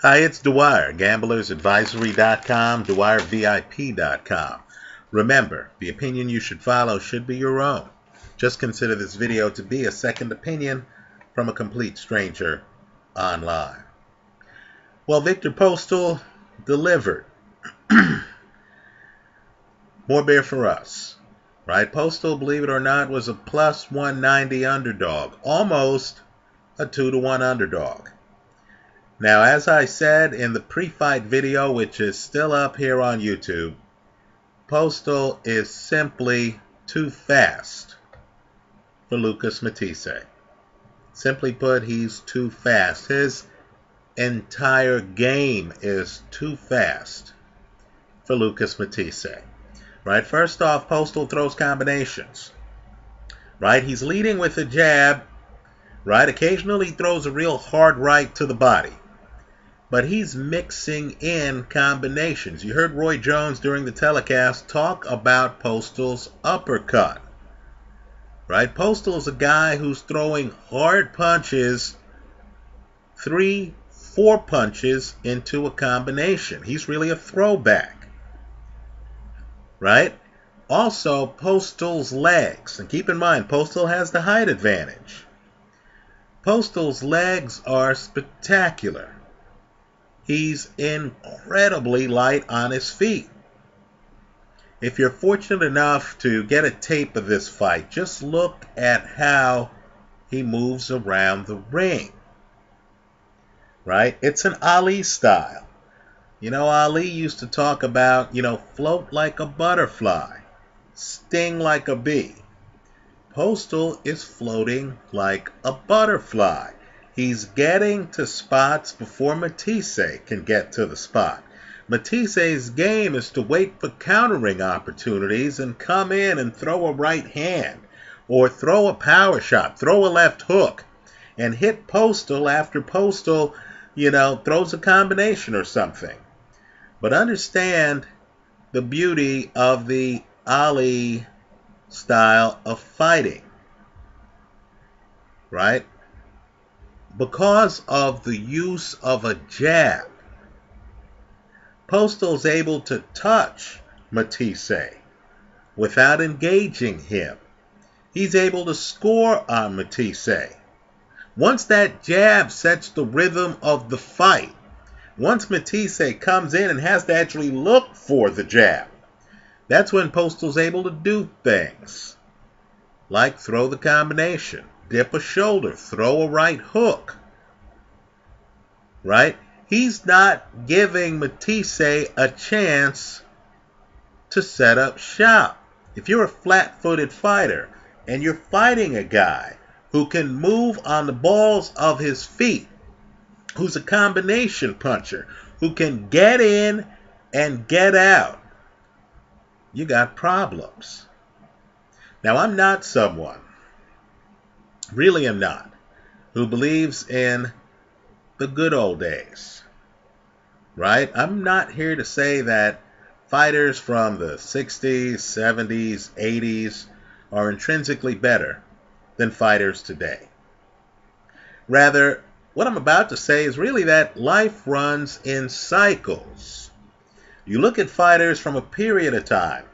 Hi, it's Dwyer, gamblersadvisory.com, dwyervip.com. Remember, the opinion you should follow should be your own. Just consider this video to be a second opinion from a complete stranger online. Well, Viktor Postol delivered. More beer for us. Right? Postol, believe it or not, was a plus 190 underdog. Almost a 2-to-1 underdog. Now, as I said in the pre-fight video, which is still up here on YouTube, Postol is simply too fast for Lucas Matthysse. Simply put, he's too fast. His entire game is too fast for Lucas Matthysse. Right? First off, Postol throws combinations. Right? He's leading with a jab. Right? Occasionally he throws a real hard right to the body. But he's mixing in combinations. You heard Roy Jones during the telecast talk about Postol's uppercut. Right? Postol's a guy who's throwing hard punches, 3-4 punches into a combination. He's really a throwback. Right? Also, Postol's legs. And keep in mind, Postol has the height advantage. Postol's legs are spectacular. He's incredibly light on his feet. If you're fortunate enough to get a tape of this fight, just look at how he moves around the ring. Right? It's an Ali style. You know, Ali used to talk about, float like a butterfly, sting like a bee. Postol is floating like a butterfly. He's getting to spots before Matthysse can get to the spot. Matthisse's game is to wait for countering opportunities and come in and throw a right hand or throw a power shot, throw a left hook, and hit Postol after Postol, throws a combination or something. But understand the beauty of the Ali style of fighting. Right? Because of the use of a jab, Postol's able to touch Matthysse without engaging him. He's able to score on Matthysse. Once that jab sets the rhythm of the fight, once Matthysse comes in and has to actually look for the jab, that's when Postol's able to do things like throw the combination, dip a shoulder, throw a right hook. Right? He's not giving Matthysse a chance to set up shop. If you're a flat-footed fighter and you're fighting a guy who can move on the balls of his feet, who's a combination puncher, who can get in and get out, you got problems. Now, I'm not someone, really am not, who believes in the good old days. Right? I'm not here to say that fighters from the 60s, 70s, 80s are intrinsically better than fighters today. Rather, what I'm about to say is really that life runs in cycles. You look at fighters from a period of time,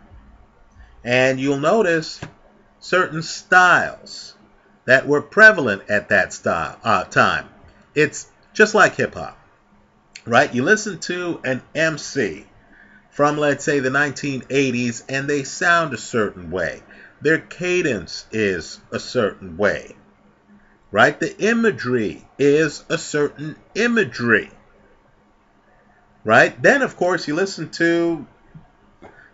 and you'll notice certain styles that were prevalent at that time. It's just like hip-hop, right? You listen to an MC from, let's say, the 1980s, and they sound a certain way. Their cadence is a certain way, right? The imagery is a certain imagery, right? Then, of course, you listen to,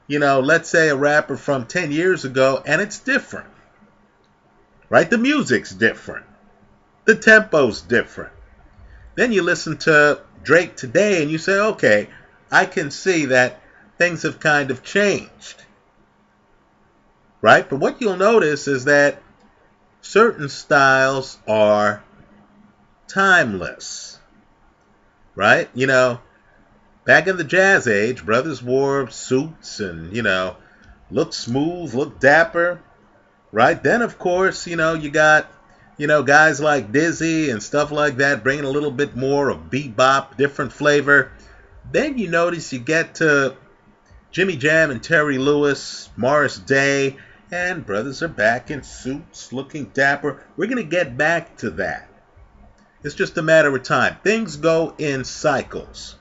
let's say a rapper from 10 years ago, and it's different, right? The music's different. The tempo's different. Then you listen to Drake today, and you say, okay, I can see that things have kind of changed. Right? But what you'll notice is that certain styles are timeless. Right? Back in the jazz age, brothers wore suits and, looked smooth, looked dapper. Right? Then, of course, you got Guys like Dizzy and stuff like that, bringing a little bit more of bebop, different flavor. Then you notice you get to Jimmy Jam and Terry Lewis, Morris Day, and brothers are back in suits, looking dapper. We're going to get back to that. It's just a matter of time. Things go in cycles.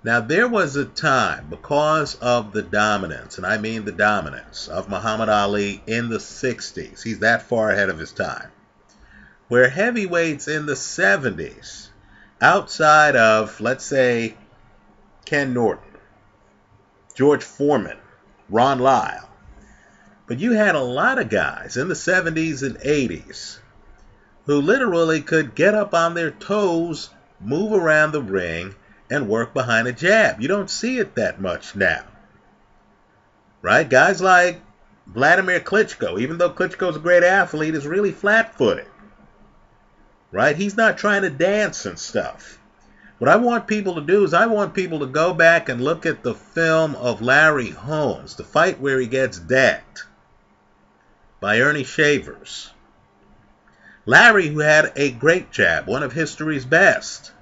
Now, there was a time, because of the dominance, and I mean the dominance, of Muhammad Ali in the 60s, he's that far ahead of his time, where heavyweights in the 70s, outside of, let's say, Ken Norton, George Foreman, Ron Lyle, but you had a lot of guys in the 70s and 80s who literally could get up on their toes, move around the ring, and work behind a jab. You don't see it that much now. Right? Guys like Vladimir Klitschko, even though Klitschko's a great athlete, is really flat-footed. Right? He's not trying to dance and stuff. What I want people to do is I want people to go back and look at the film of Larry Holmes, the fight where he gets decked by Ernie Shavers. Larry, who had a great jab, one of history's best.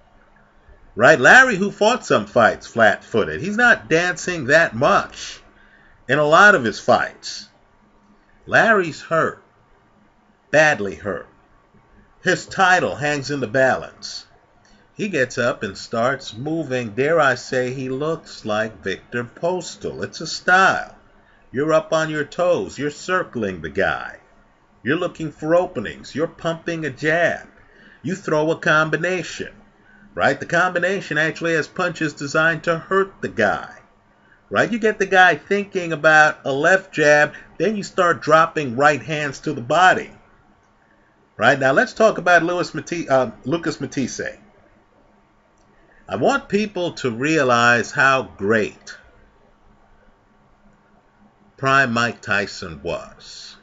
Right? Larry, who fought some fights flat-footed. He's not dancing that much in a lot of his fights. Larry's hurt. Badly hurt. His title hangs in the balance. He gets up and starts moving. Dare I say, he looks like Viktor Postol. It's a style. You're up on your toes. You're circling the guy. You're looking for openings. You're pumping a jab. You throw a combination. Right? The combination actually has punches designed to hurt the guy. Right? You get the guy thinking about a left jab, then you start dropping right hands to the body. Right? Now let's talk about Lucas Matthysse. I want people to realize how great prime Mike Tyson was.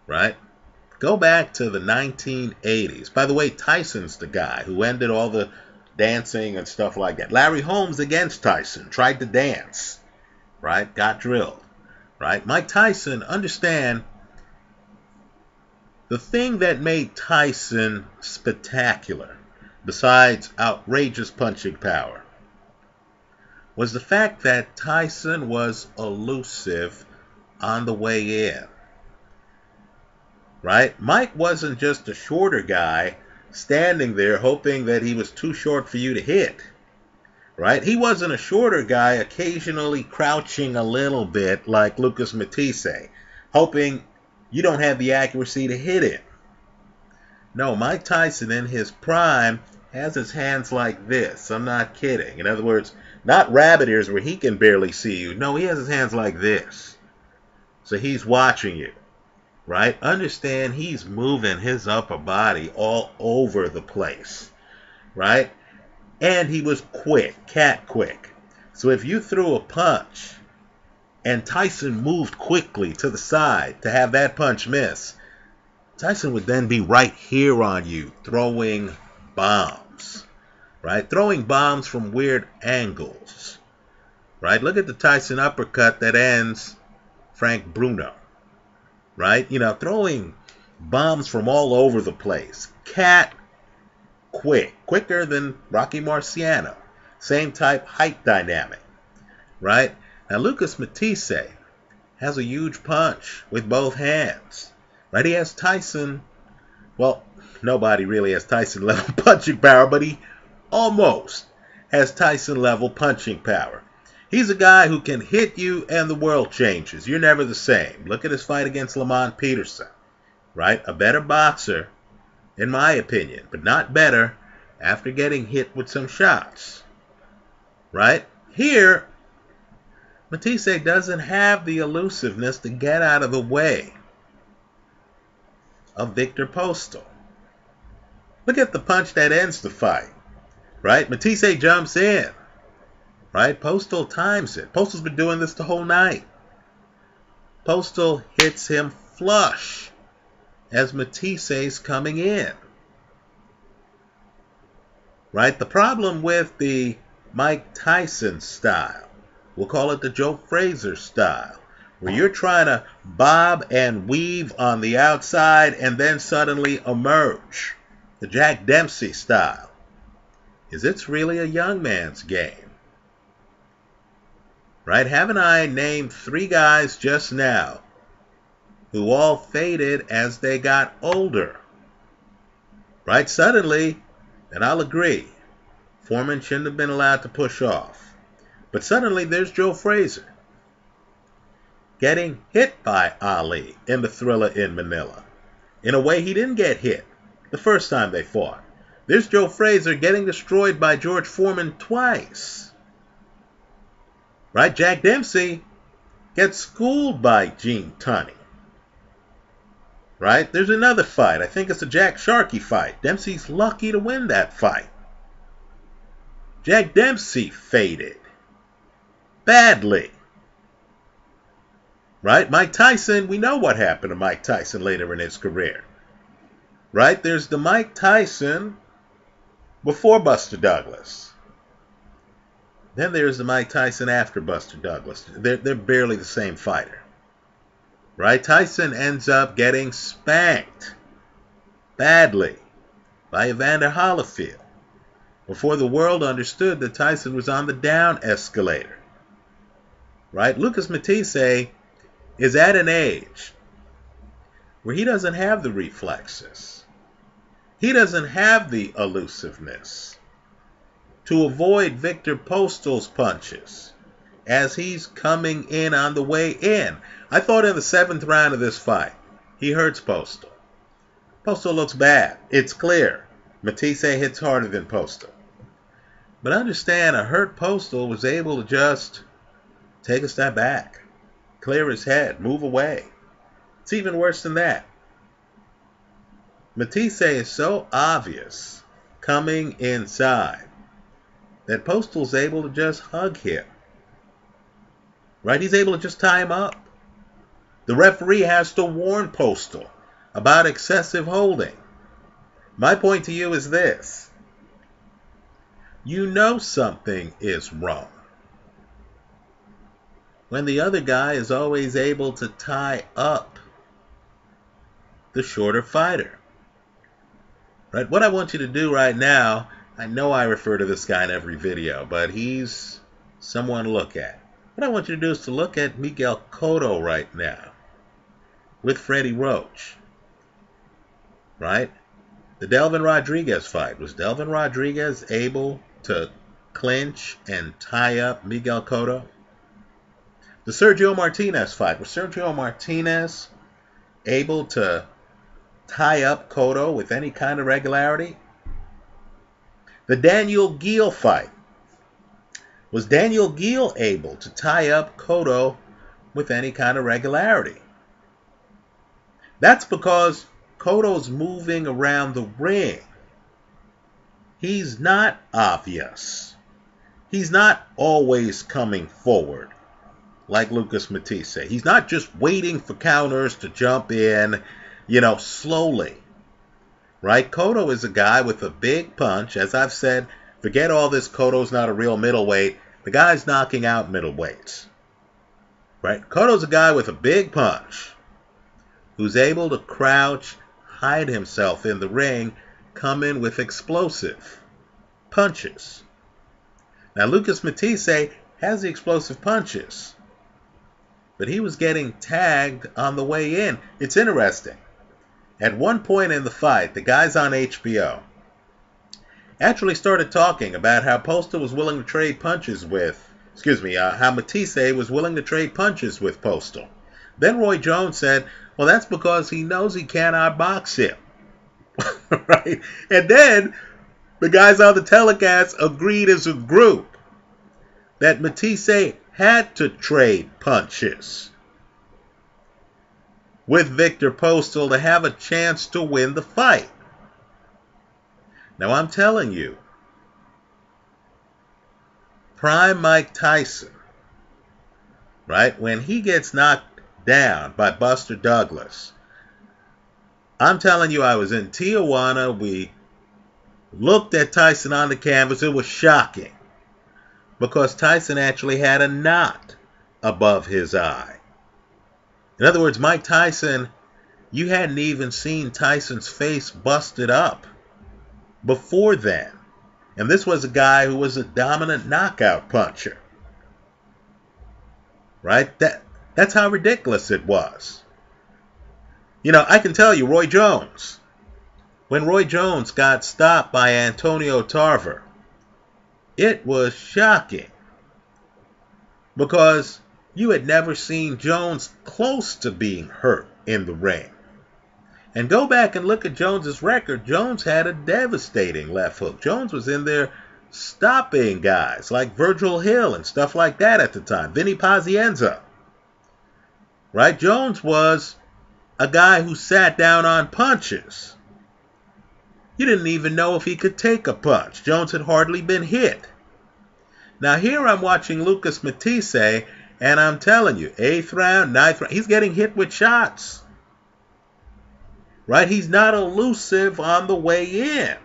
Right? Go back to the 1980s. By the way, Tyson's the guy who ended all the dancing and stuff like that. Larry Holmes against Tyson tried to dance, right? Got drilled, right? Mike Tyson, understand, the thing that made Tyson spectacular, besides outrageous punching power, was the fact that Tyson was elusive on the way in. Right? Mike wasn't just a shorter guy standing there hoping that he was too short for you to hit. Right? He wasn't a shorter guy occasionally crouching a little bit like Lucas Matthysse, hoping you don't have the accuracy to hit it. No, Mike Tyson in his prime has his hands like this. I'm not kidding. In other words, not rabbit ears where he can barely see you. No, he has his hands like this. So he's watching you. Right? Understand he's moving his upper body all over the place. Right? And he was quick, cat quick. So if you threw a punch and Tyson moved quickly to the side to have that punch miss, Tyson would then be right here on you throwing bombs. Right? Throwing bombs from weird angles. Right? Look at the Tyson uppercut that ends Frank Bruno. Right? Throwing bombs from all over the place. Cat quick. Quicker than Rocky Marciano. Same type height dynamic. Right? Now, Lucas Matthysse has a huge punch with both hands. Right? He has Tyson. Well, nobody really has Tyson level punching power, but he almost has Tyson level punching power. He's a guy who can hit you and the world changes. You're never the same. Look at his fight against Lamont Peterson. Right? A better boxer, in my opinion, but not better after getting hit with some shots. Right? Here, Matthysse doesn't have the elusiveness to get out of the way of Viktor Postol. Look at the punch that ends the fight. Right? Matthysse jumps in. Right? Postol times it. Postol's been doing this the whole night. Postol hits him flush as Mathisse's coming in. Right? The problem with the Mike Tyson style, we'll call it the Joe Frazier style, where you're trying to bob and weave on the outside and then suddenly emerge, the Jack Dempsey style, is it's really a young man's game. Right? Haven't I named 3 guys just now who all faded as they got older? Right? Suddenly, and I'll agree, Foreman shouldn't have been allowed to push off. But suddenly there's Joe Frazier getting hit by Ali in the Thriller in Manila in a way he didn't get hit the first time they fought. There's Joe Frazier getting destroyed by George Foreman twice. Right? Jack Dempsey gets schooled by Gene Tunney. Right? There's another fight. I think it's a Jack Sharkey fight. Dempsey's lucky to win that fight. Jack Dempsey faded badly. Right? Mike Tyson, we know what happened to Mike Tyson later in his career. Right? There's the Mike Tyson before Buster Douglas. Then there's the Mike Tyson after Buster Douglas. They're barely the same fighter. Right? Tyson ends up getting spanked badly by Evander Holyfield before the world understood that Tyson was on the down escalator. Right? Lucas Matthysse is at an age where he doesn't have the reflexes. He doesn't have the elusiveness to avoid Viktor Postol's punches as he's coming in on the way in. I thought in the 7th round of this fight, he hurts Postol. Postol looks bad. It's clear. Matthysse hits harder than Postol. But understand, a hurt Postol was able to just take a step back, clear his head, move away. It's even worse than that. Matthysse is so obvious coming inside that Postol's able to just hug him. Right? He's able to just tie him up. The referee has to warn Postol about excessive holding. My point to you is this. You know something is wrong when the other guy is always able to tie up the shorter fighter. Right? What I want you to do right now, I know I refer to this guy in every video, but he's someone to look at. What I want you to do is to look at Miguel Cotto right now with Freddie Roach. Right? The Delvin Rodriguez fight. Was Delvin Rodriguez able to clinch and tie up Miguel Cotto? The Sergio Martinez fight. Was Sergio Martinez able to tie up Cotto with any kind of regularity? The Daniel Geale fight. Was Daniel Geale able to tie up Cotto with any kind of regularity? That's because Cotto's moving around the ring. He's not obvious. He's not always coming forward like Lucas Matthysse. He's not just waiting for counters to jump in, slowly. Right? Cotto is a guy with a big punch. As I've said, forget all this Cotto's not a real middleweight. The guy's knocking out middleweights. Right? Cotto's a guy with a big punch who's able to crouch, hide himself in the ring, come in with explosive punches. Now, Lucas Matthysse has the explosive punches, but he was getting tagged on the way in. It's interesting. At one point in the fight, the guys on HBO actually started talking about how Postol was willing to trade punches with, how Matthysse was willing to trade punches with Postol. Then Roy Jones said, well, that's because he knows he can't outbox him. Right? And then the guys on the telecast agreed as a group that Matthysse had to trade punches with Viktor Postol to have a chance to win the fight. Now, I'm telling you, prime Mike Tyson, right, when he gets knocked down by Buster Douglas, I'm telling you, I was in Tijuana. We looked at Tyson on the canvas. It was shocking because Tyson actually had a knot above his eye. In other words, Mike Tyson, you hadn't even seen Tyson's face busted up before then. And this was a guy who was a dominant knockout puncher. Right? That's how ridiculous it was. You know, I can tell you, Roy Jones, when Roy Jones got stopped by Antonio Tarver, it was shocking. Because you had never seen Jones close to being hurt in the ring. And go back and look at Jones's record. Jones had a devastating left hook. Jones was in there stopping guys like Virgil Hill and stuff like that at the time. Vinny Pazienza. Right? Jones was a guy who sat down on punches. You didn't even know if he could take a punch. Jones had hardly been hit. Now here I'm watching Lucas Matthysse, and I'm telling you, 8th round, 9th round, he's getting hit with shots. Right? He's not elusive on the way in.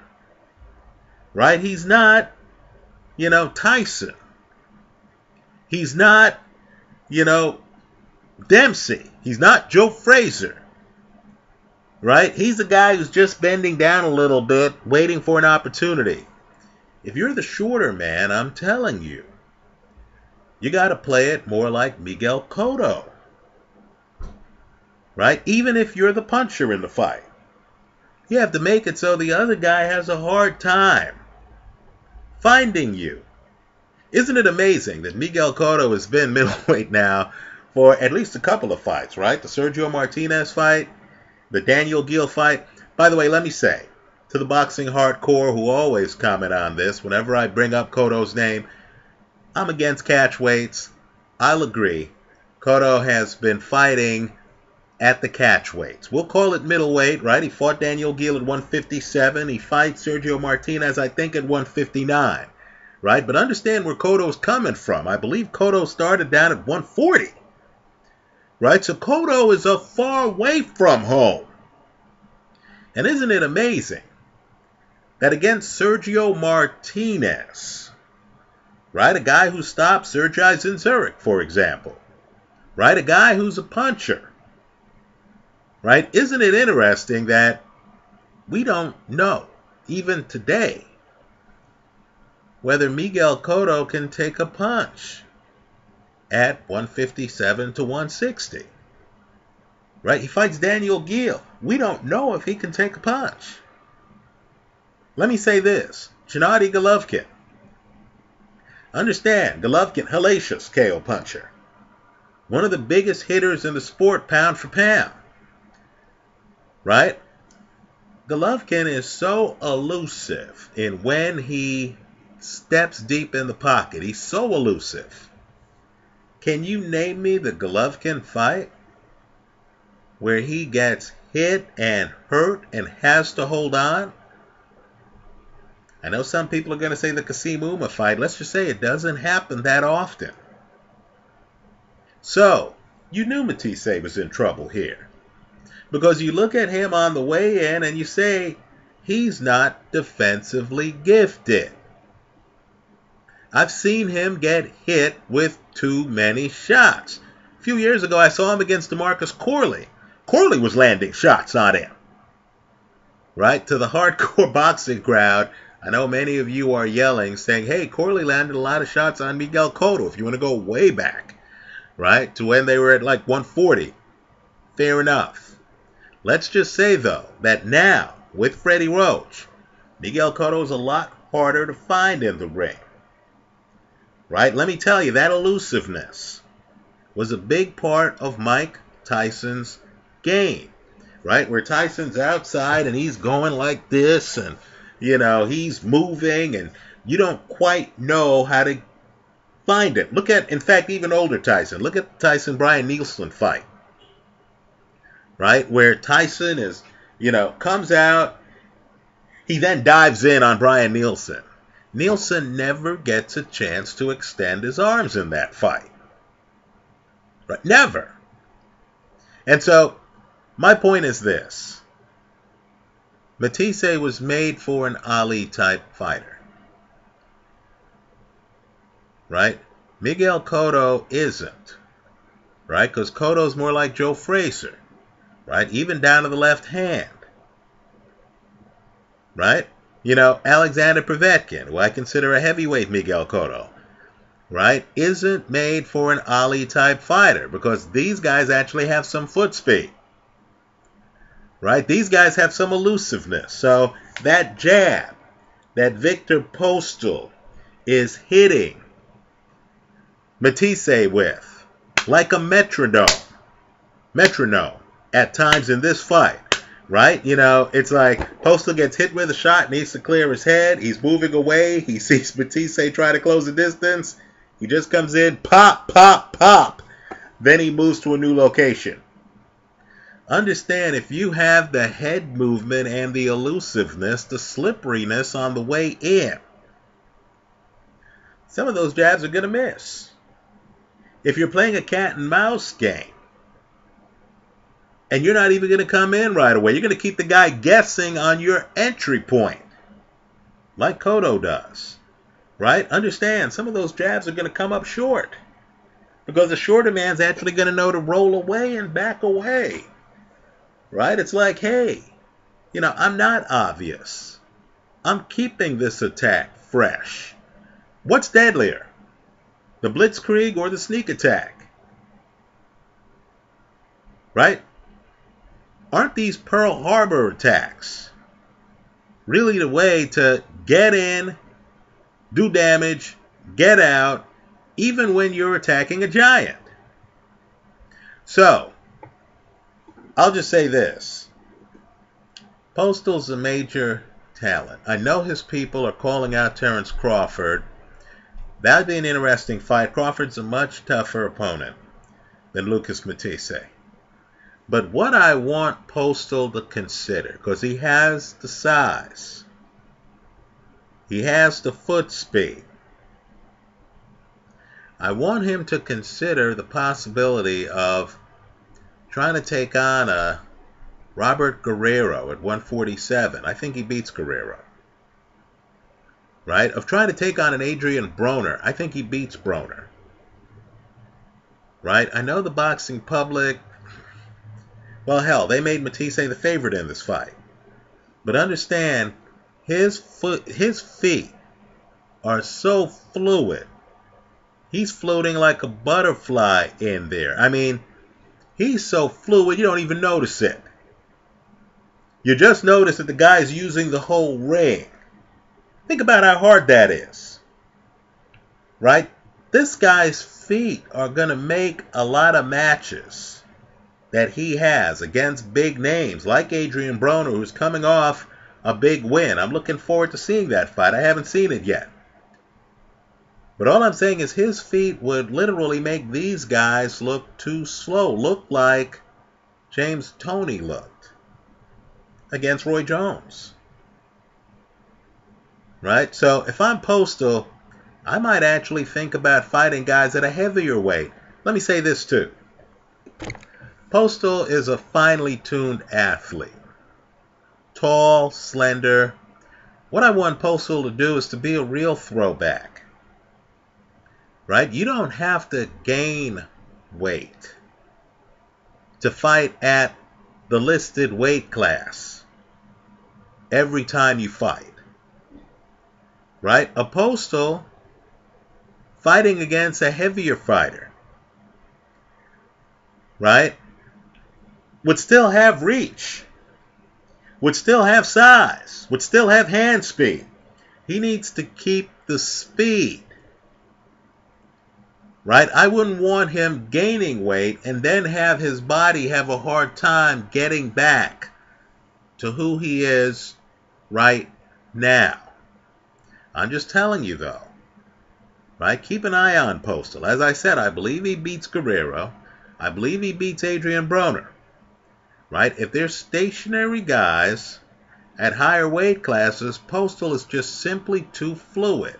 Right? He's not, Tyson. He's not, Dempsey. He's not Joe Frazier. Right? He's a guy who's just bending down a little bit, waiting for an opportunity. If you're the shorter man, I'm telling you, you got to play it more like Miguel Cotto. Right? Even if you're the puncher in the fight. You have to make it so the other guy has a hard time finding you. Isn't it amazing that Miguel Cotto has been middleweight now for at least a couple of fights, right? The Sergio Martinez fight, the Daniel Gill fight. By the way, let me say, to the boxing hardcore who always comment on this, whenever I bring up Cotto's name, I'm against catch weights. I'll agree. Cotto has been fighting at the catch weights. We'll call it middleweight, right? He fought Daniel Gill at 157. He fights Sergio Martinez, I think, at 159. Right? But understand where Cotto's coming from. I believe Cotto started down at 140. Right? So Cotto is a far way from home. And isn't it amazing that against Sergio Martinez, right, a guy who stopped Sergei Zinzurich, for example, right, a guy who's a puncher, right, isn't it interesting that we don't know, even today, whether Miguel Cotto can take a punch at 157 to 160. Right? He fights Daniel Gill. We don't know if he can take a punch. Let me say this. Gennady Golovkin. Understand, Golovkin, hellacious KO puncher. One of the biggest hitters in the sport, pound for pound. Right? Golovkin is so elusive in when he steps deep in the pocket. He's so elusive. Can you name me the Golovkin fight where he gets hit and hurt and has to hold on? I know some people are going to say the Kasim Uma fight. Let's just say it doesn't happen that often. So, you knew Matthysse was in trouble here. Because you look at him on the way in and you say, he's not defensively gifted. I've seen him get hit with too many shots. A few years ago, I saw him against DeMarcus Corley. Corley was landing shots on him. Right? To the hardcore boxing crowd, I know many of you are yelling, saying, hey, Corley landed a lot of shots on Miguel Cotto, if you want to go way back, right, to when they were at like 140. Fair enough. Let's just say, though, that now, with Freddie Roach, Miguel Cotto is a lot harder to find in the ring. Right? Let me tell you, that elusiveness was a big part of Mike Tyson's game. Right? Where Tyson's outside and he's going like this and, he's moving and you don't quite know how to find it. Look at, in fact, even older Tyson. Look at the Tyson-Brian Nielsen fight. Right? Where Tyson is, comes out. He then dives in on Brian Nielsen. Nielsen never gets a chance to extend his arms in that fight. Right? Never. And so, my point is this. Matthysse was made for an Ali-type fighter. Right? Miguel Cotto isn't. right? Because Cotto's more like Joe Frazier, right? Even down to the left hand, right? You know, Alexander Povetkin, who I consider a heavyweight Miguel Cotto, right, isn't made for an Ali-type fighter because these guys actually have some foot speed, right? These guys have some elusiveness. So that jab that Viktor Postol is hitting Matthysse with, like a metronome at times in this fight, right? You know, it's like Postol gets hit with a shot, needs to clear his head. He's moving away. He sees Matthysse try to close the distance. He just comes in, pop, pop, pop. Then he moves to a new location. Understand, if you have the head movement and the elusiveness, the slipperiness on the way in, some of those jabs are going to miss. If you're playing a cat and mouse game, and you're not even going to come in right away, you're going to keep the guy guessing on your entry point, like Cotto does, right? Understand, some of those jabs are going to come up short, because the shorter man's actually going to know to roll away and back away, right? It's like, hey, you know, I'm not obvious. I'm keeping this attack fresh. What's deadlier, the blitzkrieg or the sneak attack? Right? Aren't these Pearl Harbor attacks really the way to get in, do damage, get out, even when you're attacking a giant? So, I'll just say this. Postol's a major talent. I know his people are calling out Terence Crawford. That'd be an interesting fight. Crawford's a much tougher opponent than Lucas Matthysse. But what I want Postol to consider, because he has the size, he has the foot speed, I want him to consider the possibility of trying to take on a Robert Guerrero at 147. I think he beats Guerrero. Right? Of trying to take on an Adrian Broner. I think he beats Broner. Right? I know the boxing public, well, hell, they made Matthysse the favorite in this fight. But understand, his feet are so fluid. He's floating like a butterfly in there. I mean, he's so fluid you don't even notice it. You just notice that the guy's using the whole ring. Think about how hard that is. Right? This guy's feet are going to make a lot of matches that he has against big names like Adrian Broner, who's coming off a big win. I'm looking forward to seeing that fight. I haven't seen it yet. But all I'm saying is his feet would literally make these guys look too slow. Look like James Toney looked against Roy Jones. Right? So if I'm Postol, I might actually think about fighting guys at a heavier weight. Let me say this too. Postol is a finely tuned athlete. Tall, slender. What I want Postol to do is to be a real throwback. Right? You don't have to gain weight to fight at the listed weight class every time you fight. Right? A Postol fighting against a heavier fighter, right, would still have reach, would still have size, would still have hand speed. He needs to keep the speed. Right? I wouldn't want him gaining weight and then have his body have a hard time getting back to who he is right now. I'm just telling you, though. Right? Keep an eye on Postol. As I said, I believe he beats Guerrero. I believe he beats Adrian Broner. Right? If they're stationary guys at higher weight classes, Postol is just simply too fluid.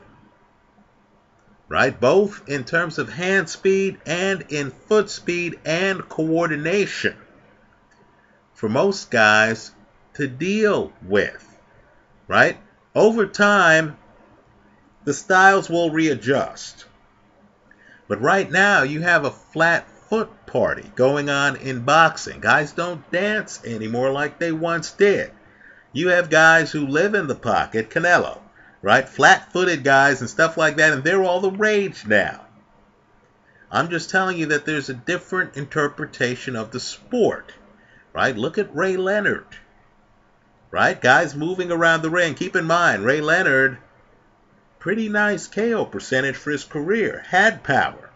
Right? Both in terms of hand speed and in foot speed and coordination for most guys to deal with. Right? Over time, the styles will readjust. But right now, you have a flat foot party going on in boxing. Guys don't dance anymore like they once did. You have guys who live in the pocket, Canelo, right? Flat-footed guys and stuff like that, and they're all the rage now. I'm just telling you that there's a different interpretation of the sport, right? Look at Ray Leonard, right? Guys moving around the ring. Keep in mind, Ray Leonard, pretty nice KO percentage for his career, had power,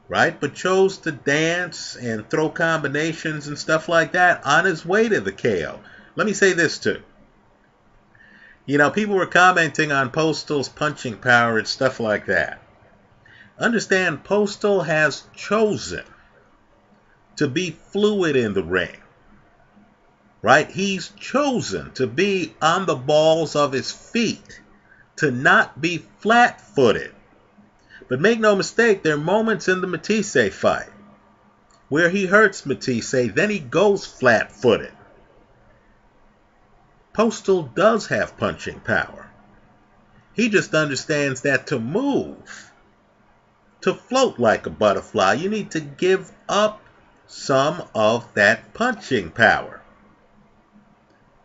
right? But chose to dance and throw combinations and stuff like that on his way to the KO. Let me say this too. You know, people were commenting on Postol's punching power and stuff like that. Understand, Postol has chosen to be fluid in the ring, right? He's chosen to be on the balls of his feet, to not be flat-footed. But make no mistake, there are moments in the Matthysse fight where he hurts Matthysse, then he goes flat-footed. Postol does have punching power. He just understands that to move, to float like a butterfly, you need to give up some of that punching power,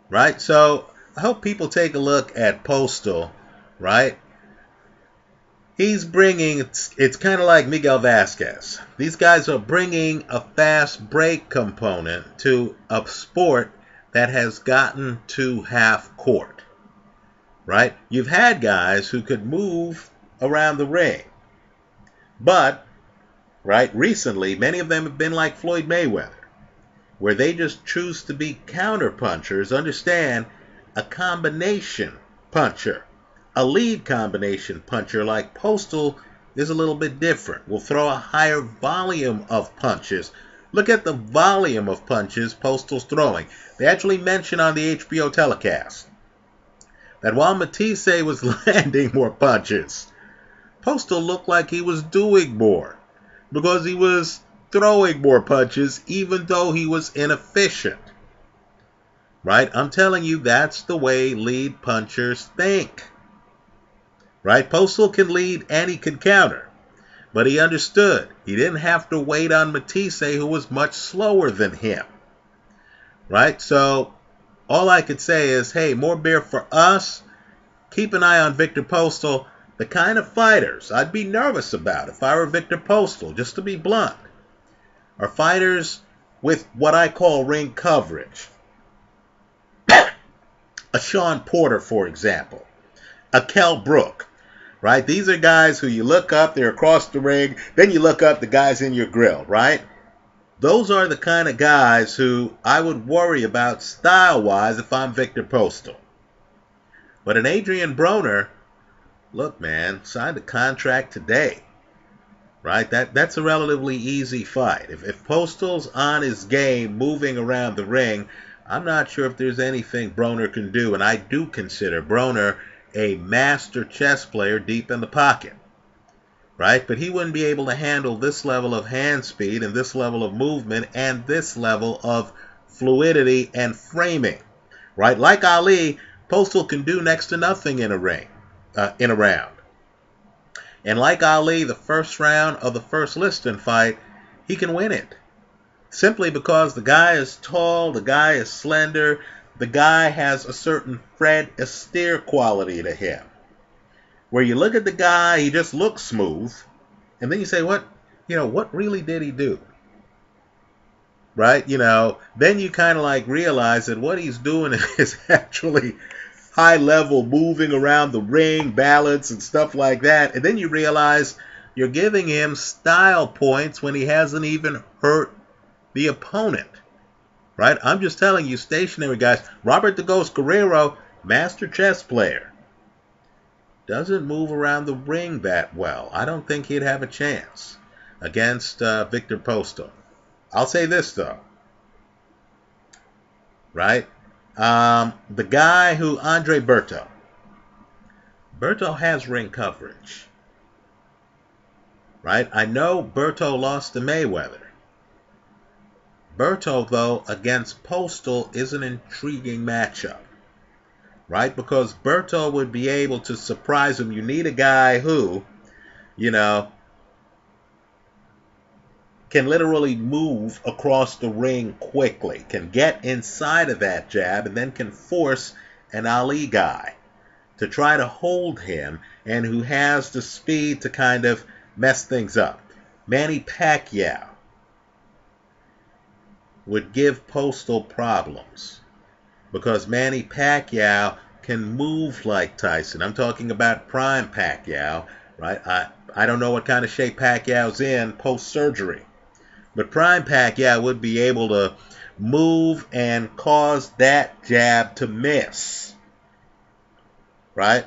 right? So I hope people take a look at Postol, right? He's bringing, it's kind of like Miguel Vasquez. These guys are bringing a fast break component to a sport that has gotten to half court, right? You've had guys who could move around the ring, but, right, recently, many of them have been like Floyd Mayweather, where they just choose to be counter punchers. Understand, a combination puncher, a lead combination puncher like Postol is a little bit different. Will throw a higher volume of punches. Look at the volume of punches Postol's throwing. They actually mentioned on the HBO telecast that while Matthysse was landing more punches, Postol looked like he was doing more because he was throwing more punches even though he was inefficient. Right? I'm telling you, that's the way lead punchers think. Right? Postol can lead and he can counter. But he understood. He didn't have to wait on Matthysse, who was much slower than him. Right? So all I could say is, hey, more beer for us. Keep an eye on Viktor Postol. The kind of fighters I'd be nervous about if I were Viktor Postol, just to be blunt, are fighters with what I call ring coverage. A Sean Porter, for example. A Kell Brook. Right? These are guys who you look up, they're across the ring, then you look up the guys in your grill, right? Those are the kind of guys who I would worry about style-wise if I'm Viktor Postol. But an Adrian Broner, look, man, signed a contract today, right? That's a relatively easy fight. If Postol's on his game, moving around the ring, I'm not sure if there's anything Broner can do, and I do consider Broner a master chess player deep in the pocket, right? But he wouldn't be able to handle this level of hand speed and this level of movement and this level of fluidity and framing, right? Like Ali, Postol can do next to nothing in a round. And like Ali, the first round of the first Liston fight, he can win it. Simply because the guy is tall, the guy is slender, the guy has a certain Fred Astaire quality to him. Where you look at the guy, he just looks smooth, and then you say, what really did he do? Right? Then you kind of like realize that what he's doing is actually high level, moving around the ring, balance and stuff like that. And then you realize you're giving him style points when he hasn't even hurt the opponent. Right? I'm just telling you, stationary guys. Robert the Ghost Guerrero, master chess player, doesn't move around the ring that well. I don't think he'd have a chance against Viktor Postol. I'll say this, though. Right? The guy who, Andre Berto. Berto has ring coverage. Right? I know Berto lost to Mayweather. Berto, though, against Postol is an intriguing matchup, right? Because Berto would be able to surprise him. You need a guy who, can literally move across the ring quickly, can get inside of that jab, and then can force an Ali guy to try to hold him, and who has the speed to kind of mess things up. Manny Pacquiao would give Postol problems because Manny Pacquiao can move like Tyson. I'm talking about prime Pacquiao, right? I don't know what kind of shape Pacquiao's in post-surgery, but prime Pacquiao would be able to move and cause that jab to miss, right?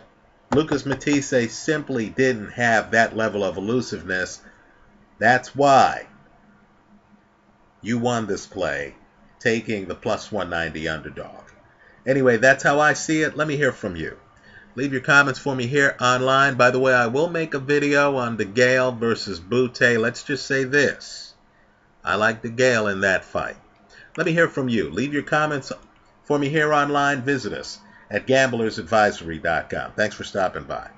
Lucas Matthysse simply didn't have that level of elusiveness. That's why you won this play, taking the plus 190 underdog. Anyway, that's how I see it. Let me hear from you. Leave your comments for me here online. By the way, I will make a video on DeGale versus Bute. Let's just say this. I like DeGale in that fight. Let me hear from you. Leave your comments for me here online. Visit us at gamblersadvisory.com. Thanks for stopping by.